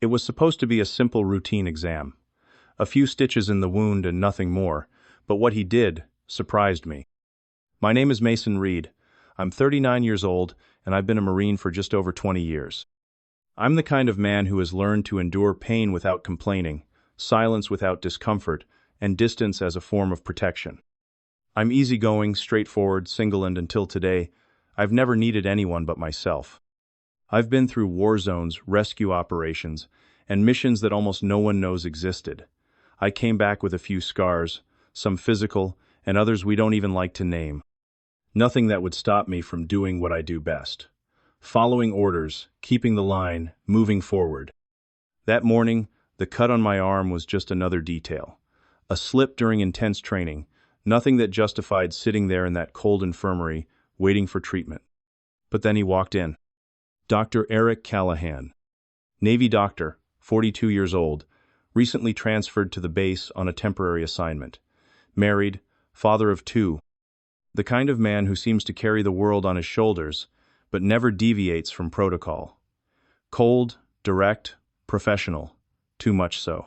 It was supposed to be a simple routine exam. A few stitches in the wound and nothing more, but what he did surprised me. My name is Mason Reed. I'm 39 years old, and I've been a Marine for just over 20 years. I'm the kind of man who has learned to endure pain without complaining, silence without discomfort, and distance as a form of protection. I'm easygoing, straightforward, single, and until today, I've never needed anyone but myself. I've been through war zones, rescue operations, and missions that almost no one knows existed. I came back with a few scars, some physical, and others we don't even like to name. Nothing that would stop me from doing what I do best. Following orders, keeping the line, moving forward. That morning, the cut on my arm was just another detail. A slip during intense training, nothing that justified sitting there in that cold infirmary, waiting for treatment. But then he walked in. Dr. Eric Callahan. Navy doctor, 42 years old, recently transferred to the base on a temporary assignment. Married, father of 2. The kind of man who seems to carry the world on his shoulders, but never deviates from protocol. Cold, direct, professional, too much so.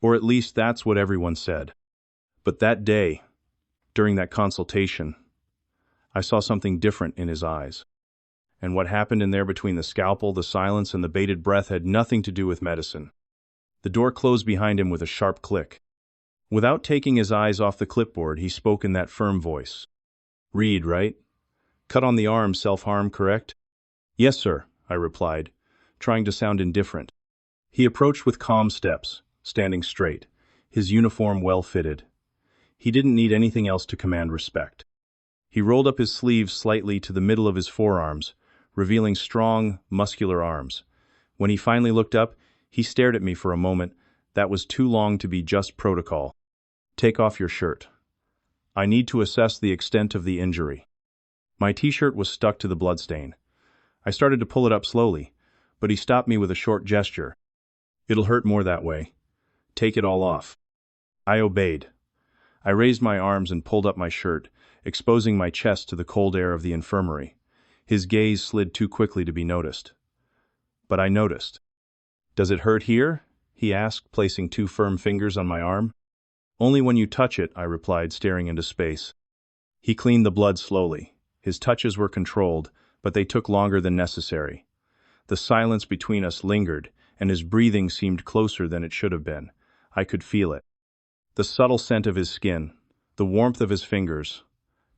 Or at least that's what everyone said. But that day, during that consultation, I saw something different in his eyes. And what happened in there between the scalpel, the silence, and the bated breath had nothing to do with medicine. The door closed behind him with a sharp click. Without taking his eyes off the clipboard, he spoke in that firm voice. "Reed, right? Cut on the arm, self-harm, correct?" "Yes, sir," I replied, trying to sound indifferent. He approached with calm steps, standing straight, his uniform well-fitted. He didn't need anything else to command respect. He rolled up his sleeves slightly to the middle of his forearms, revealing strong, muscular arms. When he finally looked up, he stared at me for a moment that was too long to be just protocol. "Take off your shirt. I need to assess the extent of the injury." My t-shirt was stuck to the bloodstain. I started to pull it up slowly, but he stopped me with a short gesture. "It'll hurt more that way. Take it all off." I obeyed. I raised my arms and pulled up my shirt, exposing my chest to the cold air of the infirmary. His gaze slid too quickly to be noticed. But I noticed. "Does it hurt here?" he asked, placing 2 firm fingers on my arm. "Only when you touch it," I replied, staring into space. He cleaned the blood slowly. His touches were controlled, but they took longer than necessary. The silence between us lingered, and his breathing seemed closer than it should have been. I could feel it. The subtle scent of his skin, the warmth of his fingers,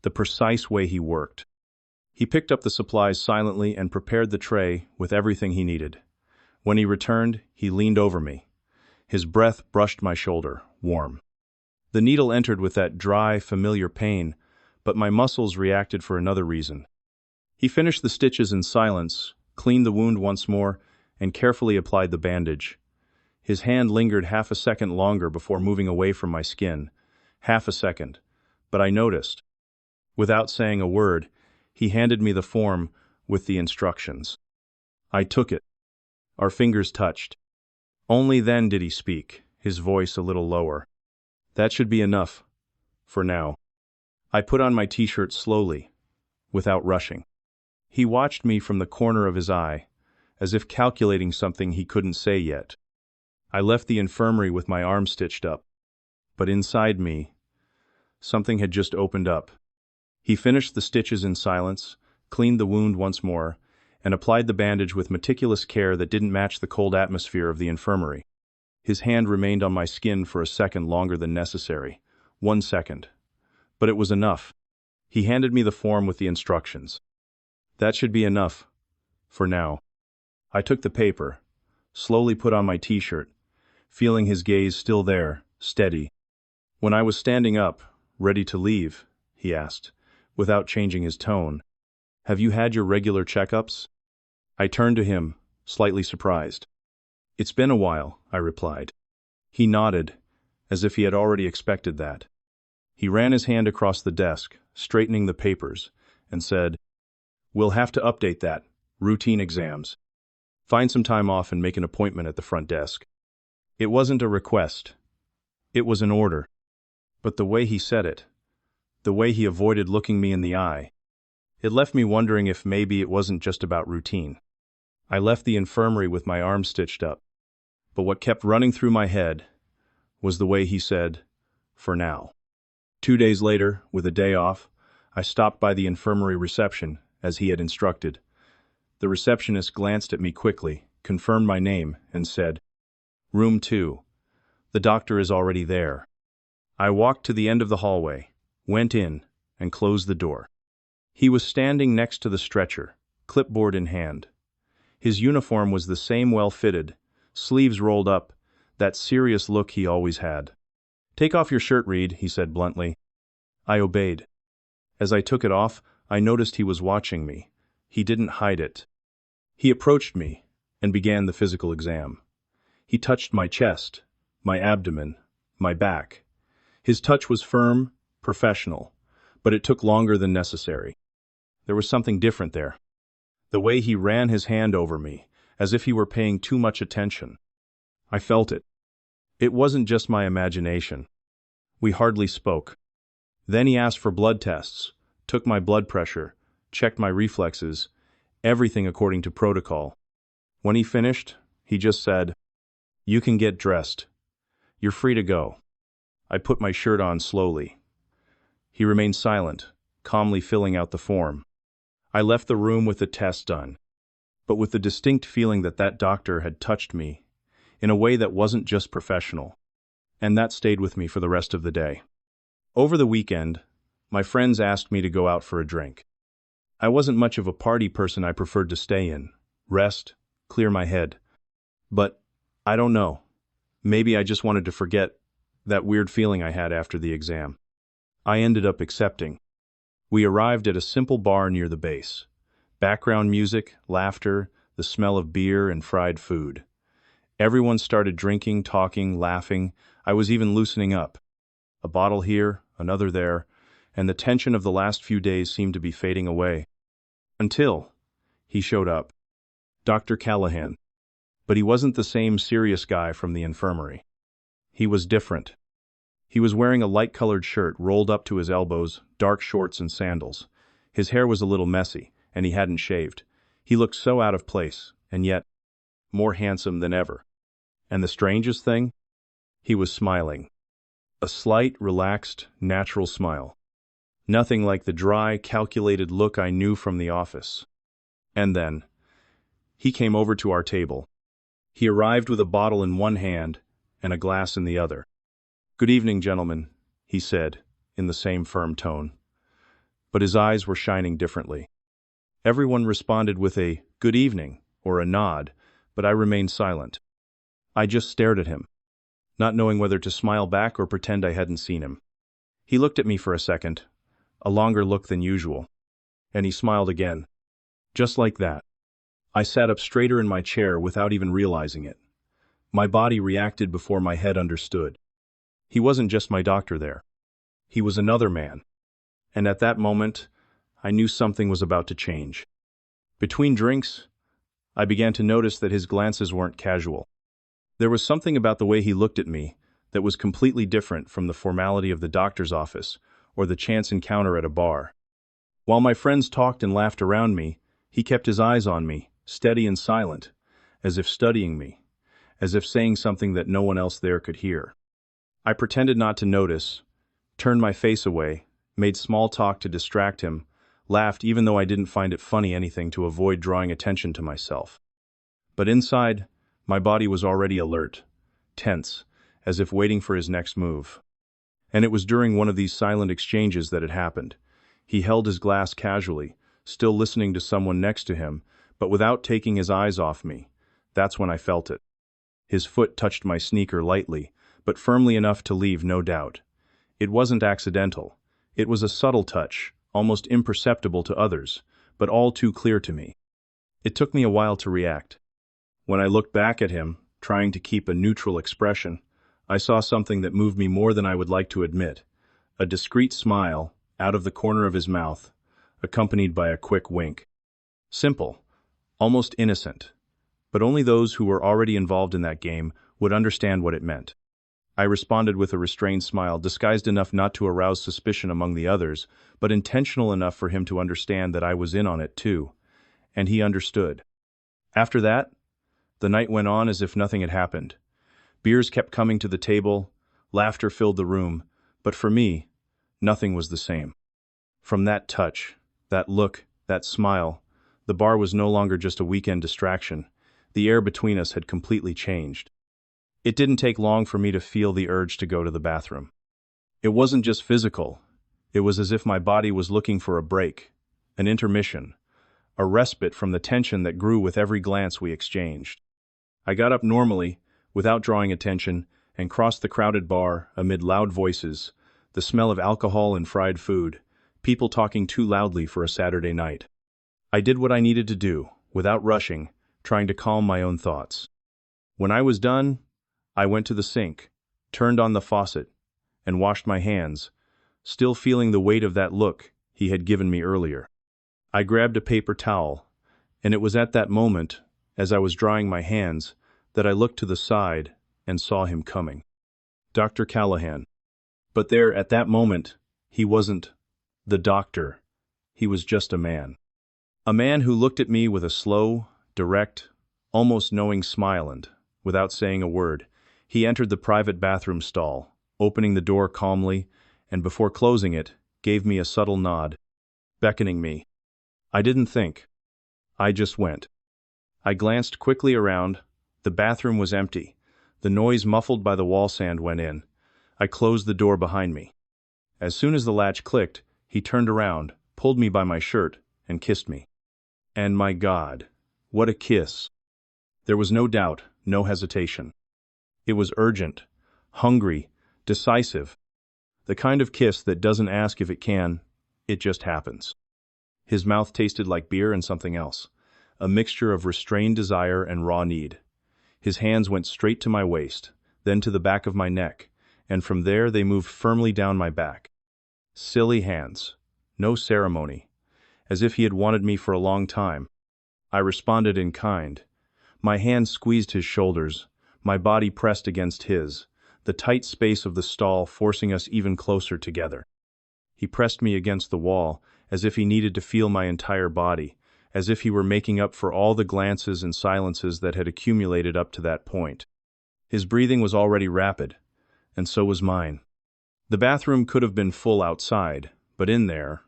the precise way he worked. He picked up the supplies silently and prepared the tray with everything he needed. When he returned, he leaned over me. His breath brushed my shoulder, warm. The needle entered with that dry, familiar pain, but my muscles reacted for another reason. He finished the stitches in silence, cleaned the wound once more, and carefully applied the bandage. His hand lingered half a second longer before moving away from my skin. Half a second. But I noticed. Without saying a word, he handed me the form with the instructions. I took it. Our fingers touched. Only then did he speak, his voice a little lower. "That should be enough. For now." I put on my t-shirt slowly, without rushing. He watched me from the corner of his eye, as if calculating something he couldn't say yet. I left the infirmary with my arm stitched up. But inside me, something had just opened up. He finished the stitches in silence, cleaned the wound once more, and applied the bandage with meticulous care that didn't match the cold atmosphere of the infirmary. His hand remained on my skin for a second longer than necessary. 1 second. But it was enough. He handed me the form with the instructions. "That should be enough. For now." I took the paper, slowly put on my t-shirt, feeling his gaze still there, steady. When I was standing up, ready to leave, he asked, without changing his tone, "Have you had your regular checkups?" I turned to him, slightly surprised. "It's been a while," I replied. He nodded, as if he had already expected that. He ran his hand across the desk, straightening the papers, and said, "We'll have to update that. Routine exams. Find some time off and make an appointment at the front desk." It wasn't a request. It was an order. But the way he said it, the way he avoided looking me in the eye, it left me wondering if maybe it wasn't just about routine. I left the infirmary with my arm stitched up. But what kept running through my head was the way he said, "For now." 2 days later, with a day off, I stopped by the infirmary reception, as he had instructed. The receptionist glanced at me quickly, confirmed my name, and said, "Room 2. The doctor is already there." I walked to the end of the hallway, went in, and closed the door. He was standing next to the stretcher, clipboard in hand. His uniform was the same well-fitted, sleeves rolled up, that serious look he always had. "Take off your shirt, Reed," he said bluntly. I obeyed. As I took it off, I noticed he was watching me. He didn't hide it. He approached me and began the physical exam. He touched my chest, my abdomen, my back. His touch was firm, professional, but it took longer than necessary. There was something different there. The way he ran his hand over me, as if he were paying too much attention. I felt it. It wasn't just my imagination. We hardly spoke. Then he asked for blood tests, took my blood pressure, checked my reflexes, everything according to protocol. When he finished, he just said, "You can get dressed. You're free to go." I put my shirt on slowly. He remained silent, calmly filling out the form. I left the room with the test done, but with the distinct feeling that that doctor had touched me in a way that wasn't just professional, and that stayed with me for the rest of the day. Over the weekend, my friends asked me to go out for a drink. I wasn't much of a party person. I preferred to stay in, rest, clear my head. But, I don't know, maybe I just wanted to forget that weird feeling I had after the exam. I ended up accepting. We arrived at a simple bar near the base. Background music, laughter, the smell of beer and fried food. Everyone started drinking, talking, laughing. I was even loosening up. A bottle here, another there, and the tension of the last few days seemed to be fading away. Until he showed up. Dr. Callahan. But he wasn't the same serious guy from the infirmary. He was different. He was wearing a light-colored shirt rolled up to his elbows, dark shorts and sandals. His hair was a little messy, and he hadn't shaved. He looked so out of place, and yet more handsome than ever. And the strangest thing? He was smiling. A slight, relaxed, natural smile. Nothing like the dry, calculated look I knew from the office. And then, he came over to our table. He arrived with a bottle in one hand and a glass in the other. "Good evening, gentlemen," he said, in the same firm tone. But his eyes were shining differently. Everyone responded with a "good evening" or a nod, but I remained silent. I just stared at him, not knowing whether to smile back or pretend I hadn't seen him. He looked at me for a second, a longer look than usual, and he smiled again. Just like that. I sat up straighter in my chair without even realizing it. My body reacted before my head understood. He wasn't just my doctor there. He was another man. And at that moment, I knew something was about to change. Between drinks, I began to notice that his glances weren't casual. There was something about the way he looked at me that was completely different from the formality of the doctor's office or the chance encounter at a bar. While my friends talked and laughed around me, he kept his eyes on me, steady and silent, as if studying me, as if saying something that no one else there could hear. I pretended not to notice, turned my face away, made small talk to distract him, laughed even though I didn't find it funny anything to avoid drawing attention to myself. But inside, my body was already alert, tense, as if waiting for his next move. And it was during one of these silent exchanges that it happened. He held his glass casually, still listening to someone next to him, but without taking his eyes off me. That's when I felt it. His foot touched my sneaker lightly, but firmly enough to leave no doubt. It wasn't accidental. It was a subtle touch, almost imperceptible to others, but all too clear to me. It took me a while to react. When I looked back at him, trying to keep a neutral expression, I saw something that moved me more than I would like to admit. A discreet smile, out of the corner of his mouth, accompanied by a quick wink. Simple, almost innocent, but only those who were already involved in that game would understand what it meant. I responded with a restrained smile, disguised enough not to arouse suspicion among the others, but intentional enough for him to understand that I was in on it too. And he understood. After that, The night went on as if nothing had happened. Beers kept coming to the table, laughter filled the room, but for me, nothing was the same. From that touch, that look, that smile, the bar was no longer just a weekend distraction. The air between us had completely changed. It didn't take long for me to feel the urge to go to the bathroom. It wasn't just physical. It was as if my body was looking for a break, an intermission, a respite from the tension that grew with every glance we exchanged. I got up normally, without drawing attention, and crossed the crowded bar amid loud voices, the smell of alcohol and fried food, people talking too loudly for a Saturday night. I did what I needed to do, without rushing, trying to calm my own thoughts. When I was done, I went to the sink, turned on the faucet, and washed my hands, still feeling the weight of that look he had given me earlier. I grabbed a paper towel, and it was at that moment, as I was drying my hands, that I looked to the side and saw him coming. Dr. Callahan. But there, at that moment, he wasn't the doctor. He was just a man. A man who looked at me with a slow, direct, almost knowing smile and, without saying a word, he entered the private bathroom stall, opening the door calmly, and before closing it, gave me a subtle nod, beckoning me. I didn't think. I just went. I glanced quickly around. The bathroom was empty. The noise muffled by the wall sand went in. I closed the door behind me. As soon as the latch clicked, he turned around, pulled me by my shirt, and kissed me. And my God, what a kiss! There was no doubt, no hesitation. It was urgent, hungry, decisive. The kind of kiss that doesn't ask if it can, it just happens. His mouth tasted like beer and something else, a mixture of restrained desire and raw need. His hands went straight to my waist, then to the back of my neck, and from there they moved firmly down my back. Silly hands. No ceremony. As if he had wanted me for a long time. I responded in kind. My hand squeezed his shoulders, my body pressed against his, the tight space of the stall forcing us even closer together. He pressed me against the wall, as if he needed to feel my entire body, as if he were making up for all the glances and silences that had accumulated up to that point. His breathing was already rapid, and so was mine. The bathroom could have been full outside, but in there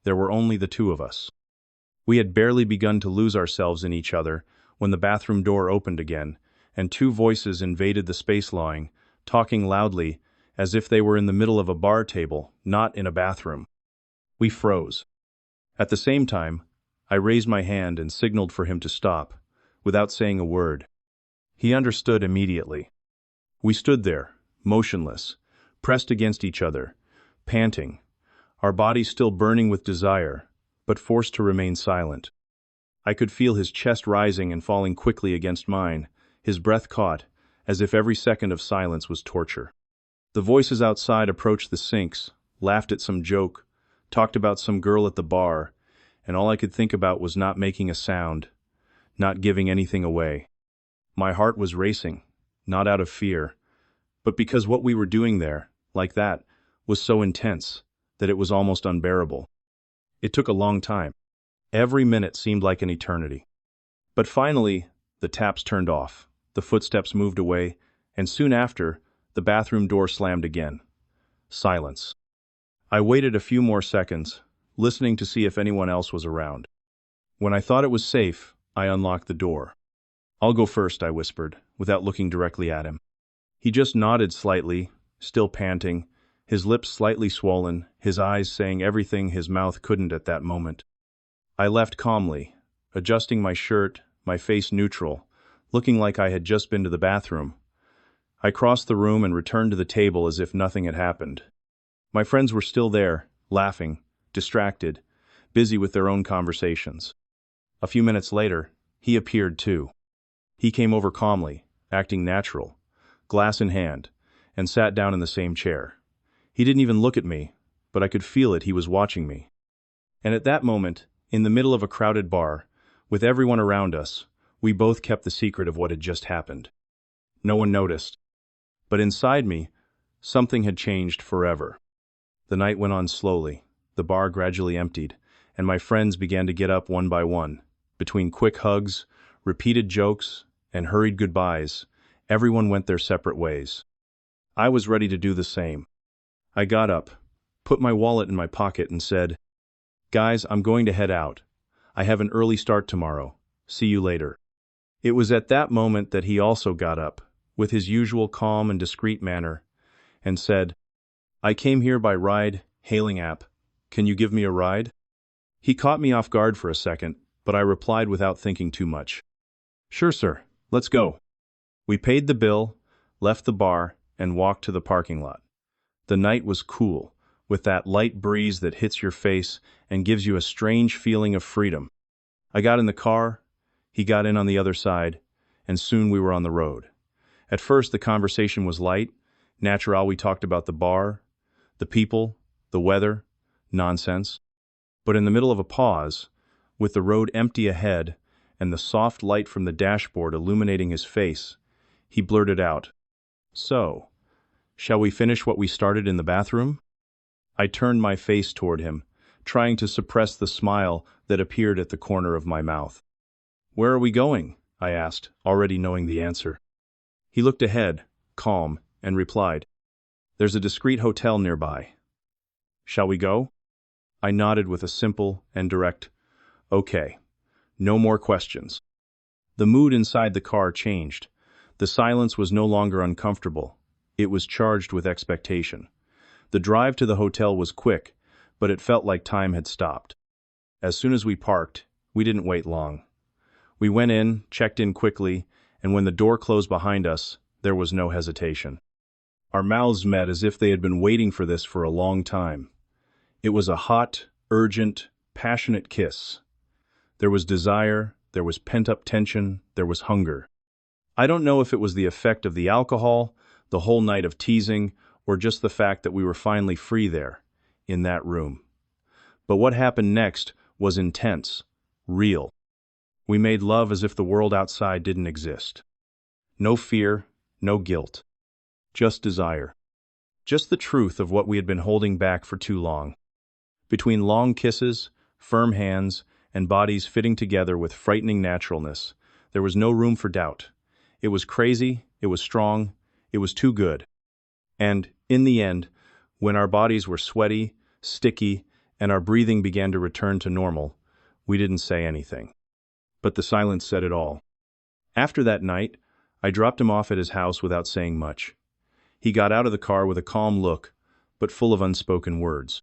were only the two of us. We had barely begun to lose ourselves in each other when the bathroom door opened again, and two voices invaded the space lawing, talking loudly, as if they were in the middle of a bar table, not in a bathroom. We froze. At the same time, I raised my hand and signaled for him to stop, without saying a word. He understood immediately. We stood there, motionless, pressed against each other, panting, our bodies still burning with desire, but forced to remain silent. I could feel his chest rising and falling quickly against mine, his breath caught, as if every second of silence was torture. The voices outside approached the sinks, laughed at some joke, talked about some girl at the bar, and all I could think about was not making a sound, not giving anything away. My heart was racing, not out of fear, but because what we were doing there, like that, was so intense that it was almost unbearable. It took a long time. Every minute seemed like an eternity. But finally, the taps turned off, the footsteps moved away, and soon after, the bathroom door slammed again. Silence. I waited a few more seconds, listening to see if anyone else was around. When I thought it was safe, I unlocked the door. "I'll go first," I whispered, without looking directly at him. He just nodded slightly, still panting, his lips slightly swollen, his eyes saying everything his mouth couldn't at that moment. I left calmly, adjusting my shirt, my face neutral, looking like I had just been to the bathroom. I crossed the room and returned to the table as if nothing had happened. My friends were still there, laughing, distracted, busy with their own conversations. A few minutes later, he appeared too. He came over calmly, acting natural, glass in hand, and sat down in the same chair. He didn't even look at me, but I could feel it, he was watching me. And at that moment, in the middle of a crowded bar, with everyone around us, we both kept the secret of what had just happened. No one noticed. But inside me, something had changed forever. The night went on slowly, the bar gradually emptied, and my friends began to get up one by one, between quick hugs, repeated jokes, and hurried goodbyes, everyone went their separate ways. I was ready to do the same. I got up, put my wallet in my pocket and said, "Guys, I'm going to head out. I have an early start tomorrow. See you later." It was at that moment that he also got up, with his usual calm and discreet manner, and said, "I came here by ride-hailing app. Can you give me a ride?" He caught me off guard for a second, but I replied without thinking too much. "Sure, sir. Let's go." We paid the bill, left the bar, and walked to the parking lot. The night was cool, with that light breeze that hits your face and gives you a strange feeling of freedom. I got in the car, he got in on the other side, and soon we were on the road. At first the conversation was light. Natural, we talked about the bar, the people, the weather, nonsense. But in the middle of a pause, with the road empty ahead and the soft light from the dashboard illuminating his face, he blurted out, "So, shall we finish what we started in the bathroom?" I turned my face toward him, trying to suppress the smile that appeared at the corner of my mouth. "Where are we going?" I asked, already knowing the answer. He looked ahead, calm, and replied, "There's a discreet hotel nearby. Shall we go?" I nodded with a simple and direct, "Okay." No more questions. The mood inside the car changed. The silence was no longer uncomfortable. It was charged with expectation. The drive to the hotel was quick, but it felt like time had stopped. As soon as we parked, we didn't wait long. We went in, checked in quickly, and when the door closed behind us, there was no hesitation. Our mouths met as if they had been waiting for this for a long time. It was a hot, urgent, passionate kiss. There was desire, there was pent-up tension, there was hunger. I don't know if it was the effect of the alcohol, the whole night of teasing, or just the fact that we were finally free there, in that room. But what happened next was intense, real. We made love as if the world outside didn't exist. No fear, no guilt. Just desire. Just the truth of what we had been holding back for too long. Between long kisses, firm hands, and bodies fitting together with frightening naturalness, there was no room for doubt. It was crazy, it was strong, it was too good. And, in the end, when our bodies were sweaty, sticky, and our breathing began to return to normal, we didn't say anything. But the silence said it all. After that night, I dropped him off at his house without saying much. He got out of the car with a calm look, but full of unspoken words.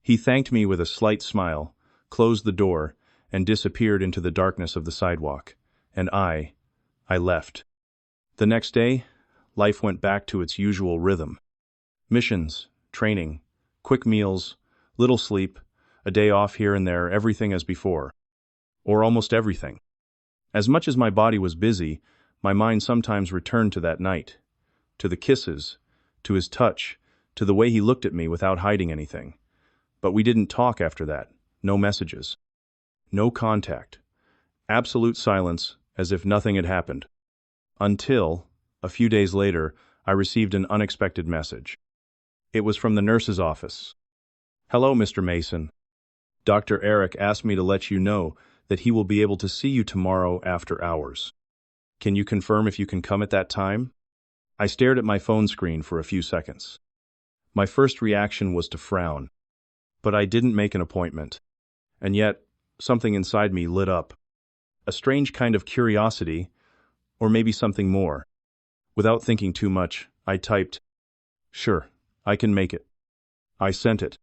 He thanked me with a slight smile, closed the door, and disappeared into the darkness of the sidewalk. And I left. The next day, life went back to its usual rhythm. Missions, training, quick meals, little sleep, a day off here and there, everything as before. Or almost everything. As much as my body was busy, my mind sometimes returned to that night. To the kisses, to his touch, to the way he looked at me without hiding anything. But we didn't talk after that. No messages. No contact. Absolute silence, as if nothing had happened. Until, a few days later, I received an unexpected message. It was from the nurse's office. "Hello, Mr. Mason. Dr. Eric asked me to let you know that he will be able to see you tomorrow after hours. Can you confirm if you can come at that time?" I stared at my phone screen for a few seconds. My first reaction was to frown. But I didn't make an appointment. And yet, something inside me lit up. A strange kind of curiosity, or maybe something more. Without thinking too much, I typed, "Sure, I can make it." I sent it.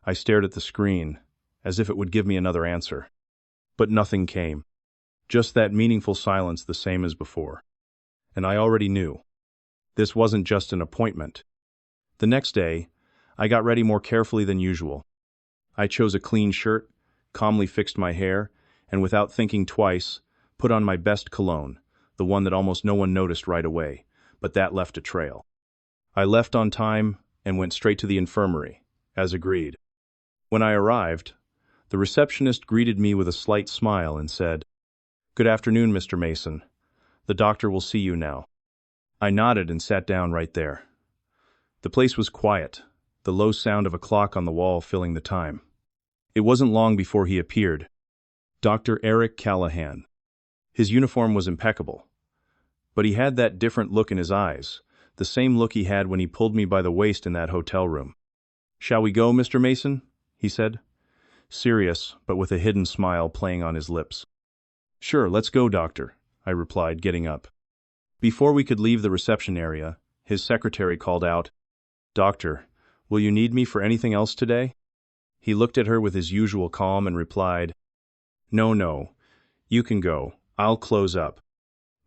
I stared at the screen, as if it would give me another answer. But nothing came. Just that meaningful silence, the same as before. And I already knew. This wasn't just an appointment. The next day, I got ready more carefully than usual. I chose a clean shirt, calmly fixed my hair, and without thinking twice, put on my best cologne, the one that almost no one noticed right away, but that left a trail. I left on time and went straight to the infirmary, as agreed. When I arrived, the receptionist greeted me with a slight smile and said, "Good afternoon, Mr. Mason. The doctor will see you now." I nodded and sat down right there. The place was quiet, the low sound of a clock on the wall filling the time. It wasn't long before he appeared. Dr. Eric Callahan. His uniform was impeccable, But he had that different look in his eyes, the same look he had when he pulled me by the waist in that hotel room. "Shall we go, Mr. Mason?" he said, serious, but with a hidden smile playing on his lips. "Sure, let's go, doctor," I replied, getting up. Before we could leave the reception area, his secretary called out, "Doctor, will you need me for anything else today?" He looked at her with his usual calm and replied, No, you can go. I'll close up."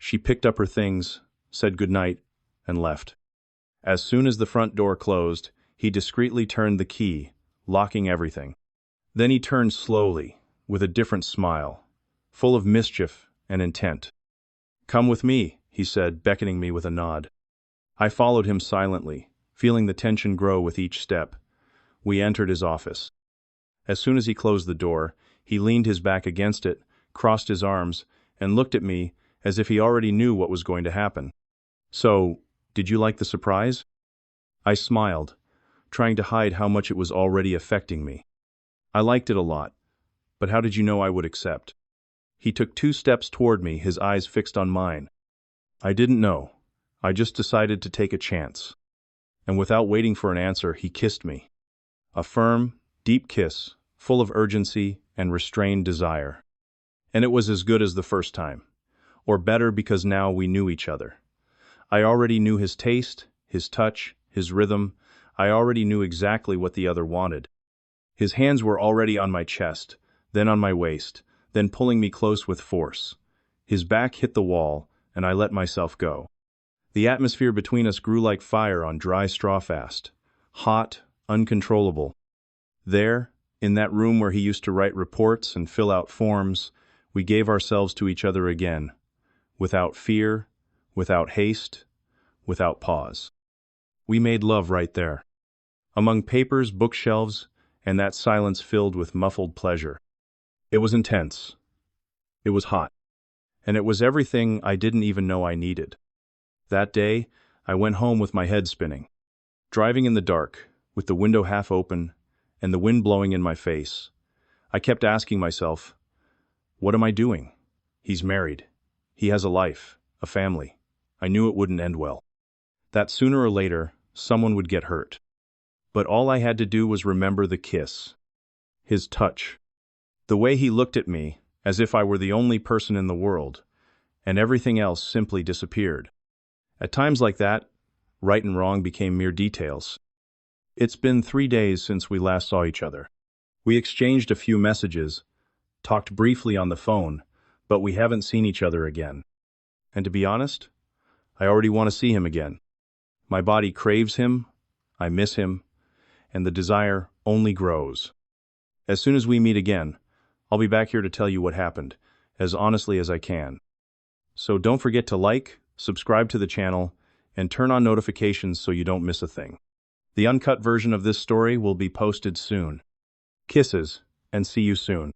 She picked up her things, said goodnight, and left. As soon as the front door closed, he discreetly turned the key, locking everything. Then he turned slowly, with a different smile, full of mischief and intent. "Come with me," he said, beckoning me with a nod. I followed him silently, feeling the tension grow with each step. We entered his office. As soon as he closed the door, he leaned his back against it, crossed his arms, and looked at me as if he already knew what was going to happen. "So, did you like the surprise?" I smiled, trying to hide how much it was already affecting me. "I liked it a lot, but how did you know I would accept?" He took 2 steps toward me, his eyes fixed on mine. "I didn't know. I just decided to take a chance." And without waiting for an answer, he kissed me. A firm, deep kiss, full of urgency and restrained desire. And it was as good as the first time. Or better, because now we knew each other. I already knew his taste, his touch, his rhythm. I already knew exactly what the other wanted. His hands were already on my chest, then on my waist, then pulling me close with force. His back hit the wall, and I let myself go. The atmosphere between us grew like fire on dry straw fast. Hot, uncontrollable. There, in that room where he used to write reports and fill out forms, we gave ourselves to each other again. Without fear, without haste, without pause. We made love right there. Among papers, bookshelves, and that silence filled with muffled pleasure. It was intense. It was hot. And it was everything I didn't even know I needed. That day, I went home with my head spinning. Driving in the dark, with the window half open, and the wind blowing in my face, I kept asking myself, what am I doing? He's married. He has a life, a family. I knew it wouldn't end well. That sooner or later, someone would get hurt. But all I had to do was remember the kiss. His touch. The way he looked at me, as if I were the only person in the world, and everything else simply disappeared. At times like that, right and wrong became mere details. It's been 3 days since we last saw each other. We exchanged a few messages, talked briefly on the phone, but we haven't seen each other again. And to be honest, I already want to see him again. My body craves him, I miss him, and the desire only grows. As soon as we meet again, I'll be back here to tell you what happened, as honestly as I can. So don't forget to like, subscribe to the channel, and turn on notifications so you don't miss a thing. The uncut version of this story will be posted soon. Kisses, and see you soon.